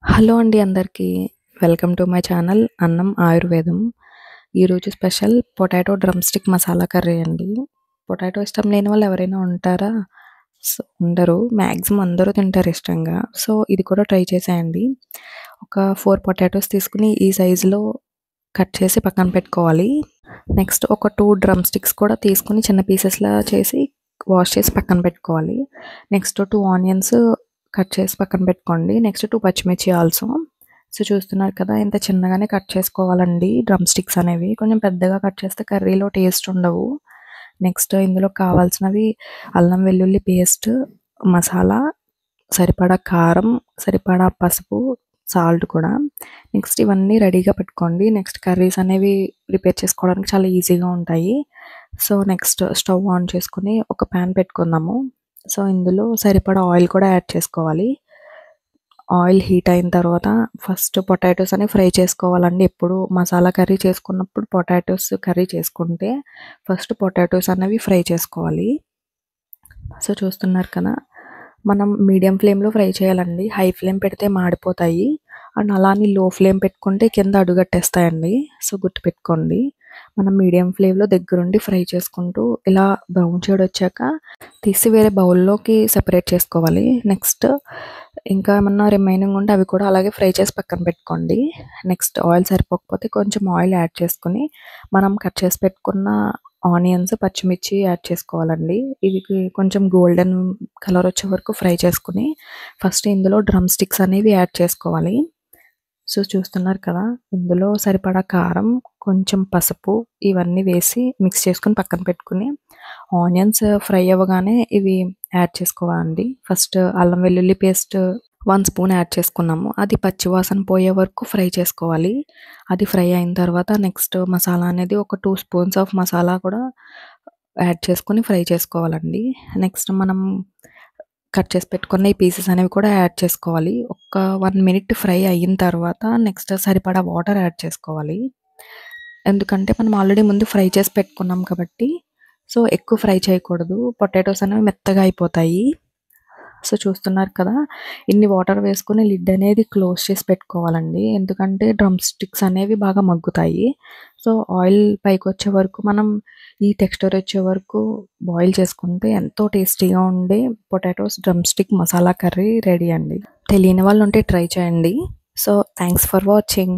Hello అండి అందరికీ. Welcome to my channel అన్నం ఆయుర్వేదం. ఈరోజు special potato drum stick masala curry అండి. పొటాటో ఇష్టం లేని వాళ్ళు ఎవరైనా ఉంటారా? ఉండరు. మ్యాక్సిమం అందరూ తింటారు ఇష్టంగా. సో, ఇది కూడా ట్రై చేసేయండి. ఒక 4 పొటాటోస్ తీసుకొని ఈ సైజులో కట్ చేసి పక్కన పెట్టుకోవాలి. నెక్స్ట్ ఒక 2 డ్రమ్ స్టిక్స్ కూడా తీసుకొని చిన్న పీసెస్‌లా చేసి వాష్ చేసి పక్కన పెట్టుకోవాలి. నెక్స్ట్ 2 ఆనియన్స్ కట్ చేసి పక్కన పెట్టుకోండి. నెక్స్ట్ 2 పచ్చిమిర్చి ఆల్సో. సో, చూస్తున్నారు కదా! ఇంత చిన్నగానే కట్ చేసుకోవాలండి డ్రమ్ స్టిక్స్ అనేవి. కొంచెం పెద్దగా కట్ చేస్తే కర్రీలో టేస్ట్ ఉండవు. నెక్స్ట్ ఇందులో కావాల్సినవి అల్లం వెల్లుల్లి పేస్ట్, మసాలా, సరిపడా కారం, సరిపడా పసుపు, సాల్ట్ కూడా. నెక్స్ట్ ఇవన్నీ రెడీగా పెట్టుకోండి. నెక్స్ట్ కర్రీస్ అనేవి ప్రిపేర్ చేసుకోవడానికి చాలా ఈజీగా ఉంటాయి. సో, నెక్స్ట్ స్టవ్ ఆన్ చేసుకొని ఒక ప్యాన్ పెట్టుకుందాము. సో, ఇందులో సరిపడా ఆయిల్ కూడా యాడ్ చేసుకోవాలి. ఆయిల్ హీట్ అయిన తర్వాత ఫస్ట్ పొటాటోస్ అనేవి ఫ్రై చేసుకోవాలండి. ఎప్పుడు మసాలా కర్రీ చేసుకున్నప్పుడు పొటాటోస్ కర్రీ చేసుకుంటే ఫస్ట్ పొటాటోస్ అనేవి ఫ్రై చేసుకోవాలి. సో, చూస్తున్నారు కదా! మనం మీడియం ఫ్లేమ్‌లో ఫ్రై చేయాలండి. హై ఫ్లేమ్ పెడితే మాడిపోతాయి. అండ్ అలా అని లో ఫ్లేమ్ పెట్టుకుంటే కింద అడుగట్టేస్తాయండి. సో, గుర్తుపెట్టుకోండి. మనం మీడియం ఫ్లేమ్‌లో దగ్గరుండి ఫ్రై చేసుకుంటూ ఇలా బ్రౌన్ షేడ్ వచ్చాక తీసి వేరే బౌల్‌లోకి సెపరేట్ చేసుకోవాలి. నెక్స్ట్ ఇంకా ఏమన్నా రిమైనింగ్ ఉంటే అవి కూడా అలాగే ఫ్రై చేసి పక్కన పెట్టుకోండి. నెక్స్ట్ ఆయిల్ సరిపోకపోతే కొంచెం ఆయిల్ యాడ్ చేసుకొని మనం కట్ చేసి పెట్టుకున్న ఆనియన్స్, పచ్చిమిర్చి యాడ్ చేసుకోవాలండి. ఇవి కొంచెం గోల్డెన్ కలర్ వచ్చే వరకు ఫ్రై చేసుకొని ఫస్ట్ ఇందులో డ్రమ్ స్టిక్స్ అనేవి యాడ్ చేసుకోవాలి. సో, చూస్తున్నారు కదా! ఇందులో సరిపడా కారం, కొంచెం పసుపు ఇవన్నీ వేసి మిక్స్ చేసుకొని పక్కన పెట్టుకొని ఆనియన్స్ ఫ్రై అవ్వగానే ఇవి యాడ్ చేసుకోవాలండి. ఫస్ట్ అల్లం వెల్లుల్లి పేస్ట్ 1 స్పూన్ యాడ్ చేసుకున్నాము. అది పచ్చివాసన పోయే వరకు ఫ్రై చేసుకోవాలి. అది ఫ్రై అయిన తర్వాత నెక్స్ట్ మసాలా అనేది ఒక 2 స్పూన్స్ ఆఫ్ మసాలా కూడా యాడ్ చేసుకొని ఫ్రై చేసుకోవాలండి. నెక్స్ట్ మనం కట్ చేసి పెట్టుకున్న ఈ పీసెస్ అనేవి కూడా యాడ్ చేసుకోవాలి. ఒక 1 మినిట్ ఫ్రై అయిన తర్వాత నెక్స్ట్ సరిపడా వాటర్ యాడ్ చేసుకోవాలి. ఎందుకంటే మనం ఆల్రెడీ ముందు ఫ్రై చేసి పెట్టుకున్నాం కాబట్టి, సో, ఎక్కువ ఫ్రై చేయకూడదు. పొటాటోస్ అనేవి మెత్తగా అయిపోతాయి. సో, చూస్తున్నారు కదా! ఇన్ని వాటర్ వేసుకొని లిడ్ అనేది క్లోజ్ చేసి పెట్టుకోవాలండి. ఎందుకంటే డ్రమ్ స్టిక్స్ అనేవి బాగా మగ్గుతాయి. సో, ఆయిల్ పైకొచ్చే వరకు మనం ఈ టెక్స్చర్ వచ్చే వరకు బాయిల్ చేసుకుంటే ఎంతో టేస్టీగా ఉండే potatoes drum stick masala curry ready అండి. తెలియని వాళ్ళు ఉంటే ట్రై చేయండి. So, thanks for watching.